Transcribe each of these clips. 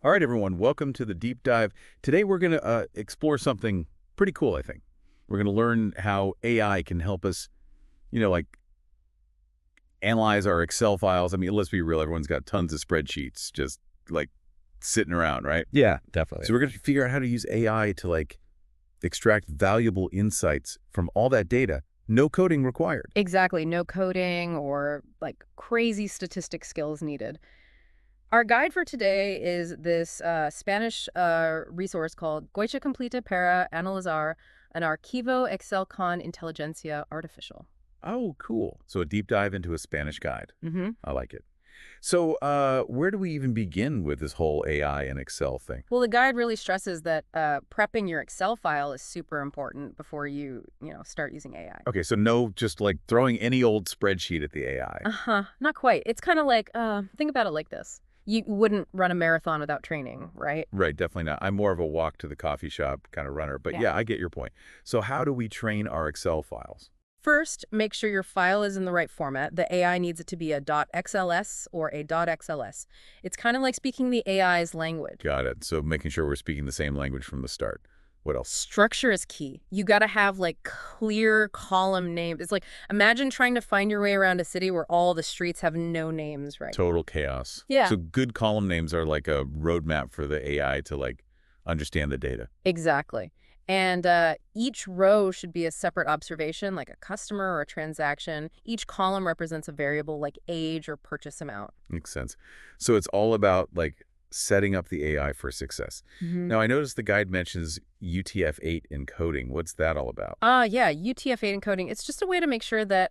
All right, everyone, welcome to the deep dive. Today we're going to explore something pretty cool, I think. We're going to learn how AI can help us, like analyze our Excel files. I mean, let's be real, everyone's got tons of spreadsheets just like sitting around, right? Yeah, definitely. So we're going to figure out how to use AI to extract valuable insights from all that data. No coding required. Exactly. No coding or crazy statistic skills needed. Our guide for today is this Spanish resource called Goicha Completa para Analizar an Archivo Excel con Inteligencia Artificial. Oh, cool. So a deep dive into a Spanish guide. Mm-hmm. I like it. So where do we even begin with this whole AI and Excel thing? Well, the guide really stresses that prepping your Excel file is super important before you start using AI. Okay, so no just throwing any old spreadsheet at the AI. Uh-huh. Not quite. It's kind of like, think about it like this. You wouldn't run a marathon without training, right? Right, definitely not. I'm more of a walk to the coffee shop kind of runner. But yeah, I get your point. So how do we train our Excel files? First, make sure your file is in the right format. The AI needs it to be a .xls or a .xls. It's kind of like speaking the AI's language. Got it. So making sure we're speaking the same language from the start. What else? Structure is key. You got to have clear column names. It's imagine trying to find your way around a city where all the streets have no names, right? Total chaos. Yeah. So good column names are like a roadmap for the AI to understand the data. Exactly. And each row should be a separate observation, like a customer or a transaction. Each column represents a variable like age or purchase amount. Makes sense. So it's all about setting up the AI for success. Mm-hmm. Now, I noticed the guide mentions UTF-8 encoding. What's that all about? Yeah, UTF-8 encoding. It's just a way to make sure that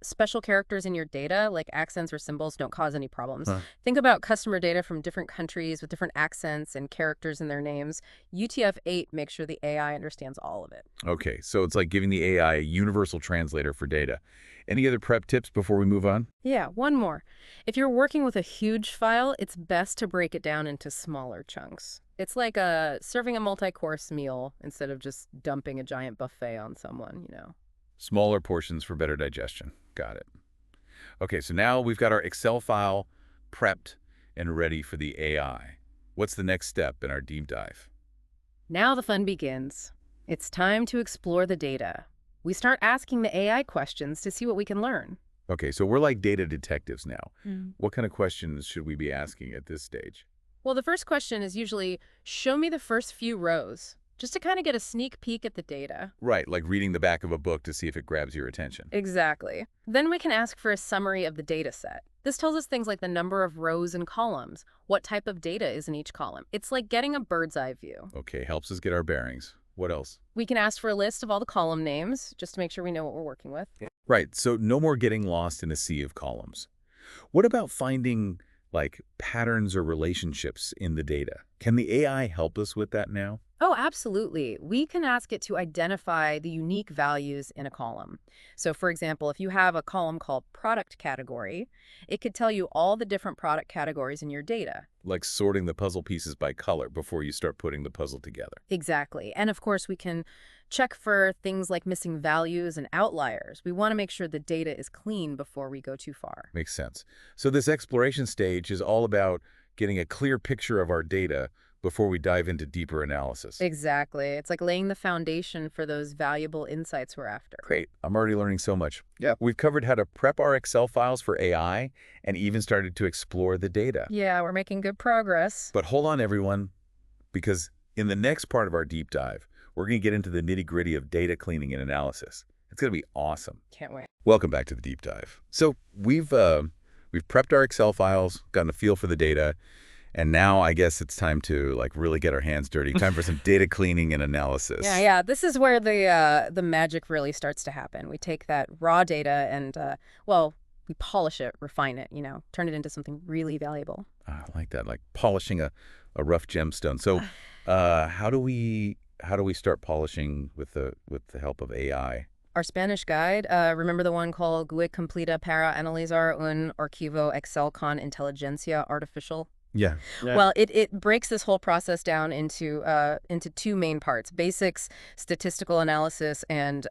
special characters in your data, like accents or symbols, don't cause any problems. Huh. Think about customer data from different countries with different accents and characters in their names. UTF-8 makes sure the AI understands all of it. Okay, so it's like giving the AI a universal translator for data. Any other prep tips before we move on? Yeah, one more. If you're working with a huge file, it's best to break it down into smaller chunks. It's like serving a multi-course meal instead of just dumping a giant buffet on someone, Smaller portions for better digestion. Got it. Okay, so now we've got our Excel file prepped and ready for the AI. What's the next step in our deep dive? Now the fun begins. It's time to explore the data. We start asking the AI questions to see what we can learn. Okay, so we're like data detectives now. Mm. What kind of questions should we be asking at this stage? Well, the first question is usually, show me the first few rows, just to kind of get a sneak peek at the data. Right, like reading the back of a book to see if it grabs your attention. Exactly. Then we can ask for a summary of the data set. This tells us things like the number of rows and columns, what type of data is in each column. It's like getting a bird's eye view. Okay, helps us get our bearings. What else? We can ask for a list of all the column names, just to make sure we know what we're working with. Right, so no more getting lost in a sea of columns. What about finding patterns or relationships in the data? Can the AI help us with that now? Oh, absolutely. We can ask it to identify the unique values in a column. So, for example, if you have a column called product category, it could tell you all the different product categories in your data. Like sorting the puzzle pieces by color before you start putting the puzzle together. Exactly. And of course, we can check for things like missing values and outliers. We want to make sure the data is clean before we go too far. Makes sense. So this exploration stage is all about getting a clear picture of our data before we dive into deeper analysis. Exactly. It's like laying the foundation for those valuable insights we're after. Great. I'm already learning so much. Yeah. We've covered how to prep our Excel files for AI and even started to explore the data. Yeah, we're making good progress. But hold on, everyone, because in the next part of our deep dive, we're going to get into the nitty-gritty of data cleaning and analysis. It's going to be awesome. Can't wait. Welcome back to the deep dive. So we've prepped our Excel files, gotten a feel for the data, and now I guess it's time to really get our hands dirty. Time for some data cleaning and analysis. Yeah. This is where the magic really starts to happen. We take that raw data and we polish it, refine it, turn it into something really valuable. I like that, like polishing a rough gemstone. So how do we start polishing with the help of AI? Our Spanish guide, remember the one called Guía Completa para Analizar un Archivo Excel con Inteligencia Artificial? Yeah. Well, it breaks this whole process down into two main parts: basics, statistical analysis, and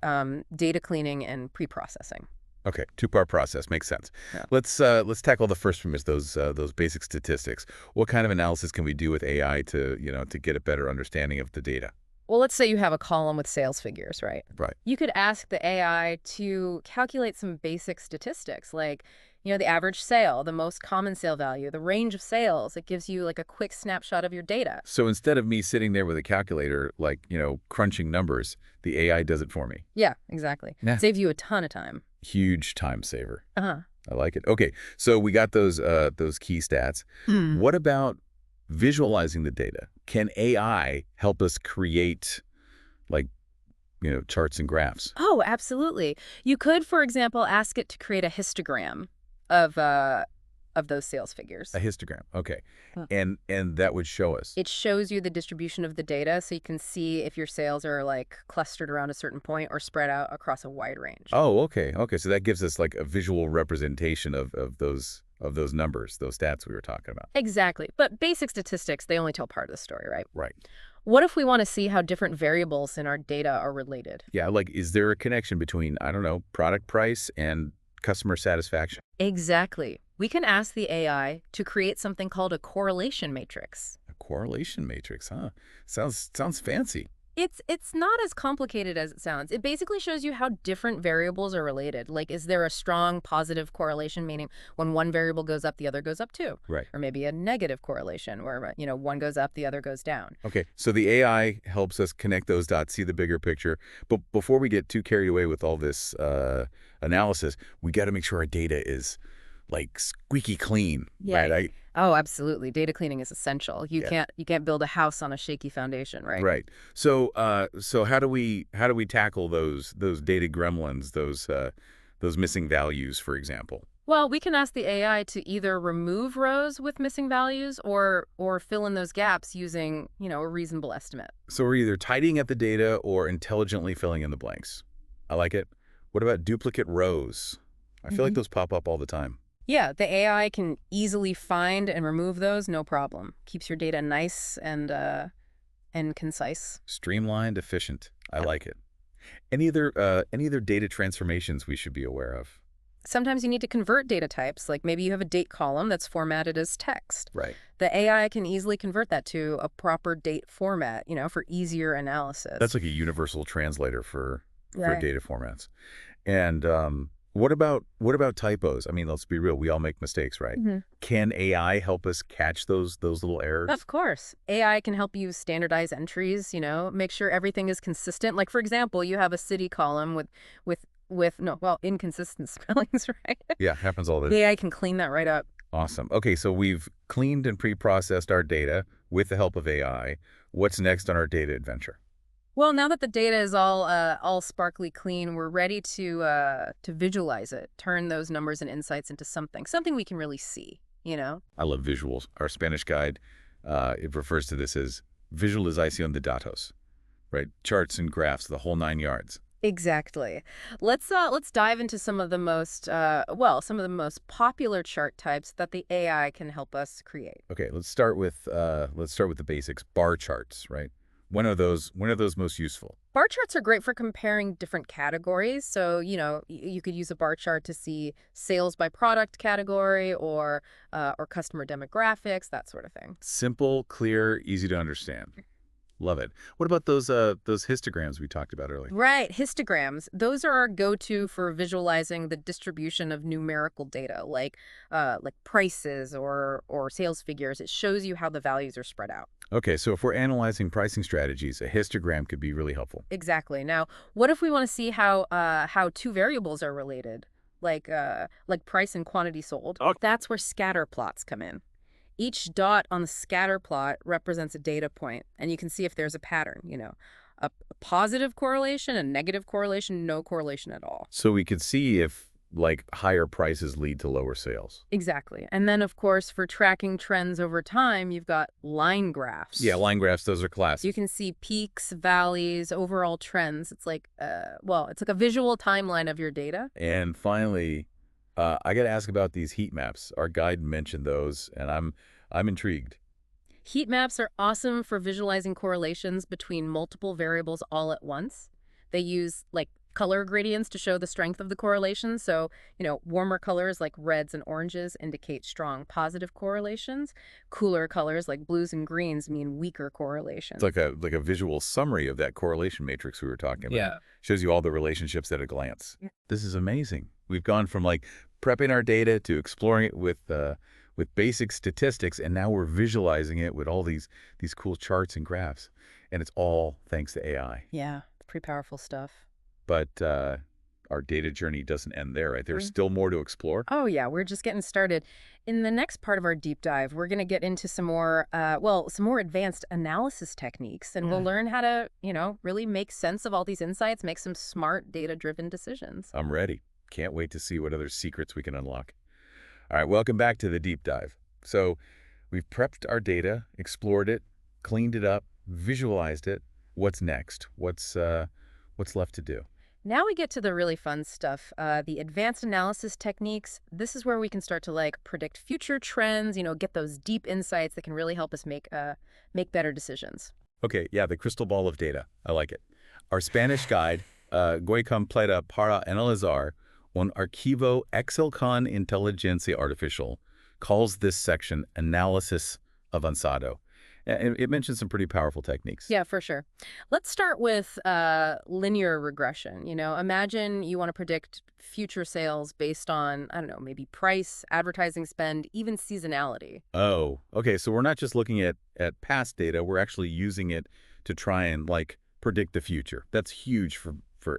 data cleaning and pre-processing. Okay, two-part process makes sense. Yeah. Let's tackle the first premise, those basic statistics. What kind of analysis can we do with AI to to get a better understanding of the data? Well, let's say you have a column with sales figures, right? Right. You could ask the AI to calculate some basic statistics like, the average sale, the most common sale value, the range of sales. It gives you like a quick snapshot of your data. So instead of me sitting there with a calculator, like crunching numbers, the AI does it for me. Yeah, exactly. Yeah. Saves you a ton of time. Huge time saver. Uh-huh. I like it. Okay, so we got those key stats. Hmm. What about visualizing the data? Can AI help us create like charts and graphs? Oh, absolutely. You could, for example, ask it to create a histogram of uh of those sales figures. A histogram. Okay, Huh. and that would show us. It shows you the distribution of the data so you can see if your sales are like clustered around a certain point or spread out across a wide range. Oh, okay, okay. So that gives us like a visual representation of those numbers, those stats we were talking about. Exactly. But basic statistics, they only tell part of the story, right? Right. What if we want to see how different variables in our data are related? Yeah, like is there a connection between, I don't know, product price and customer satisfaction? Exactly. We can ask the AI to create something called a correlation matrix. A correlation matrix, huh? Sounds fancy. It's not as complicated as it sounds. It basically shows you how different variables are related. Like, is there a strong positive correlation, meaning when one variable goes up, the other goes up too? Right. Or maybe a negative correlation where, one goes up, the other goes down. Okay, so the AI helps us connect those dots, see the bigger picture. But before we get too carried away with all this analysis, we got to make sure our data is like squeaky clean, Yeah. right? Oh, absolutely. Data cleaning is essential. You Yeah. can't build a house on a shaky foundation, right? Right. So how do we tackle those data gremlins, those missing values, for example? Well, we can ask the AI to either remove rows with missing values or fill in those gaps using, a reasonable estimate. So we're either tidying up the data or intelligently filling in the blanks. I like it. What about duplicate rows? I feel like those pop up all the time. Yeah, the AI can easily find and remove those, no problem. Keeps your data nice and concise. Streamlined, efficient. I like it. Any other data transformations we should be aware of? Sometimes you need to convert data types, like maybe you have a date column that's formatted as text. Right. The AI can easily convert that to a proper date format, for easier analysis. That's like a universal translator for Right. data formats. And what about typos? I mean, let's be real. We all make mistakes, right? Mhm. Can AI help us catch those little errors? Of course. AI can help you standardize entries, make sure everything is consistent. Like, for example, you have a city column with no, well, inconsistent spellings, right? Yeah, happens all the The AI can clean that right up. Awesome. Okay, so we've cleaned and pre-processed our data with the help of AI. What's next on our data adventure? Well, now that the data is all sparkly clean, we're ready to visualize it, turn those numbers and insights into something we can really see, I love visuals. Our Spanish guide, it refers to this as visualización de datos, right? Charts and graphs, the whole 9 yards. Exactly. Let's dive into some of the most popular chart types that the AI can help us create. Okay, let's start with the basics. Bar charts, right? When are those most useful? Bar charts are great for comparing different categories. So, you could use a bar chart to see sales by product category or customer demographics, that sort of thing. Simple, clear, easy to understand. Love it. What about those histograms we talked about earlier? Right, histograms. Those are our go-to for visualizing the distribution of numerical data, like prices or sales figures. It shows you how the values are spread out. Okay, so if we're analyzing pricing strategies, a histogram could be really helpful. Exactly. Now, what if we want to see how two variables are related, like price and quantity sold? Okay. That's where scatter plots come in. Each dot on the scatter plot represents a data point, and you can see if there's a pattern, a positive correlation, a negative correlation, no correlation at all. So we could see if like higher prices lead to lower sales. Exactly. And then, of course, for tracking trends over time, you've got line graphs. Yeah, line graphs, those are You classic. can see peaks, valleys, overall trends. It's like a visual timeline of your data. And finally, I got to ask about these heat maps. Our guide mentioned those, and I'm intrigued. Heat maps are awesome for visualizing correlations between multiple variables all at once. They use like color gradients to show the strength of the correlation. So, warmer colors like reds and oranges indicate strong positive correlations. Cooler colors like blues and greens mean weaker It's correlations. like a visual summary of that correlation matrix we were talking about. Yeah. Shows you all the relationships at a glance. Yeah. This is amazing. We've gone from like prepping our data to exploring it with basic statistics, and now we're visualizing it with all these cool charts and graphs. And it's all thanks to AI. Yeah, pretty powerful stuff. But our data journey doesn't end there, right? There's Mm. still more to explore. Oh, yeah, we're just getting started. In the next part of our deep dive, we're going to get into some more, some more advanced analysis techniques, and we'll learn how to, really make sense of all these insights, make some smart data-driven decisions. I'm ready. Can't wait to see what other secrets we can unlock. All right, welcome back to the deep dive. So we've prepped our data, explored it, cleaned it up, visualized it. What's next? What's left to do? Now we get to the really fun stuff, the advanced analysis techniques. This is where we can start to predict future trends, get those deep insights that can really help us make better decisions. Okay, yeah, the crystal ball of data. I like it. Our Spanish guide, Goy completa para analizar un archivo Excel con inteligencia artificial, calls this section analysis avanzado. It mentions some pretty powerful techniques. Yeah, for sure. Let's start with linear regression. Imagine you want to predict future sales based on, I don't know, maybe price, advertising spend, even seasonality. Oh, okay. So we're not just looking at past data. We're actually using it to try and predict the future. That's huge for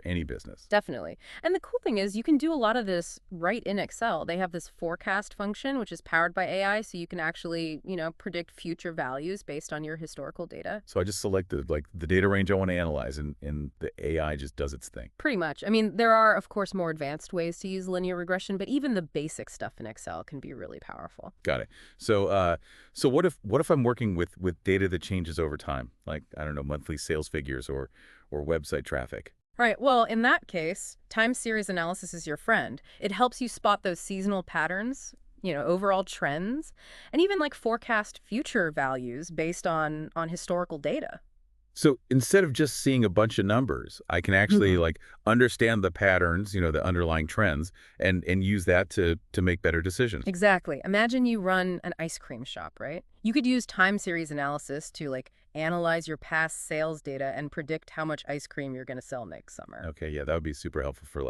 any business. Definitely. And the cool thing is you can do a lot of this right in Excel. They have this forecast function, which is powered by AI, so you can actually, predict future values based on your historical data. So I just select the data range I want to analyze, and the AI just does its thing. Pretty much. I mean, there are, of course, more advanced ways to use linear regression, but even the basic stuff in Excel can be really powerful. Got it. So so what if I'm working with data that changes over time, like, I don't know, monthly sales figures or website traffic? Right. Well, in that case, time series analysis is your friend. It helps you spot those seasonal patterns, overall trends, and even forecast future values based on historical data. So instead of just seeing a bunch of numbers, I can actually understand the patterns, the underlying trends, and use that to make better decisions. Exactly. Imagine you run an ice cream shop, right? You could use time series analysis to analyze your past sales data and predict how much ice cream you're going to sell next summer. Okay, yeah, that would be super helpful for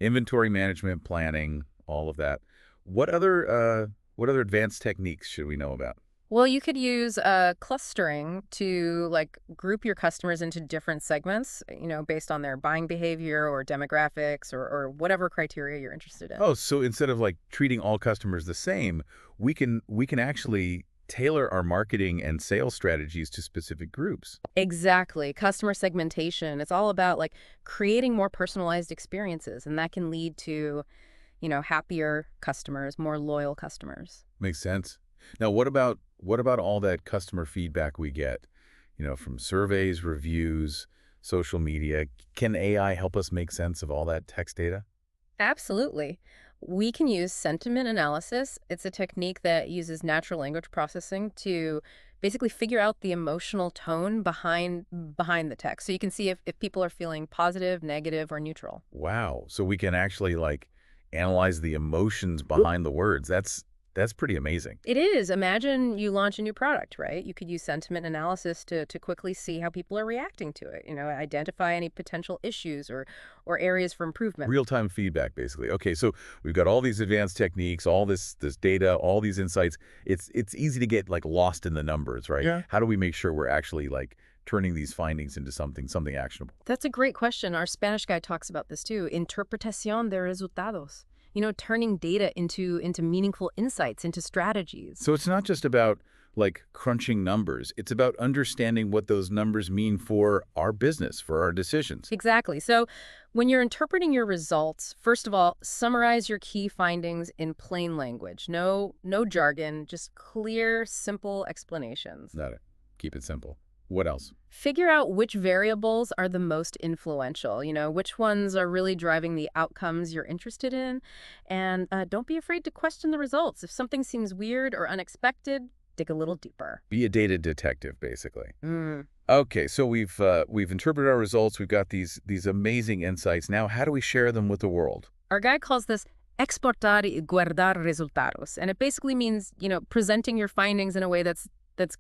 inventory management, planning, all of that. What other advanced techniques should we know about? Well, you could use clustering to group your customers into different segments, based on their buying behavior or demographics or whatever criteria you're interested in. Oh, so instead of treating all customers the same, we can actually tailor our marketing and sales strategies to specific groups. Exactly. Customer segmentation. It's all about creating more personalized experiences, and that can lead to, happier customers, more loyal customers. Makes sense. Now, what about all that customer feedback we get, from surveys, reviews, social media? Can AI help us make sense of all that text data? Absolutely. We can use sentiment analysis. It's a technique that uses natural language processing to basically figure out the emotional tone behind the text. So you can see if people are feeling positive, negative, or neutral. Wow. So we can actually analyze the emotions behind the words. That's pretty amazing. It is. Imagine you launch a new product, right? You could use sentiment analysis to quickly see how people are reacting to it, identify any potential issues or areas for improvement. Real-time feedback, basically. Okay, so we've got all these advanced techniques, all this data, all these insights. It's easy to get lost in the numbers, right? Yeah. How do we make sure we're actually turning these findings into something actionable? That's a great question. Our Spanish guy talks about this too. Interpretación de resultados. Turning data into meaningful insights, into strategies. So it's not just about crunching numbers. It's about understanding what those numbers mean for our business, for our decisions. Exactly. So when you're interpreting your results, first of all, summarize your key findings in plain language. No jargon, just clear, simple explanations. Got it. Keep it simple. What else? Figure out which variables are the most influential, which ones are really driving the outcomes you're interested in. And don't be afraid to question the results. If something seems weird or unexpected, dig a little deeper. Be a data detective, basically. Mm. Okay, so we've interpreted our results. We've got these amazing insights. Now, how do we share them with the world? Our guide calls this exportar y guardar resultados, and it basically means, presenting your findings in a way that's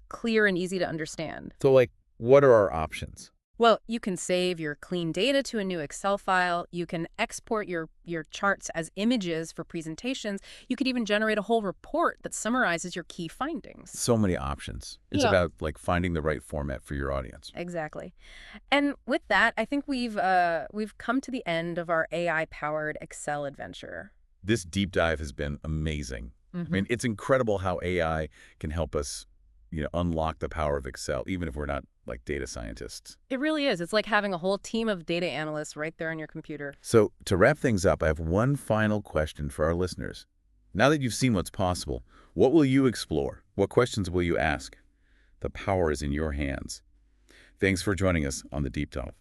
clear and easy to understand. So, like, what are our options? Well, you can save your clean data to a new Excel file. You can export your charts as images for presentations. You could even generate a whole report that summarizes your key findings. So many options. It's Yeah. about, like, finding the right format for your audience. Exactly. And with that, I think we've come to the end of our AI-powered Excel adventure. This deep dive has been amazing. I Hmm. mean, it's incredible how AI can help us, unlock the power of Excel, even if we're not, like, data scientists. It really is. It's like having a whole team of data analysts right there on your computer. So, to wrap things up, I have one final question for our listeners. Now that you've seen what's possible, what will you explore? What questions will you ask? The power is in your hands. Thanks for joining us on The Deep Dive.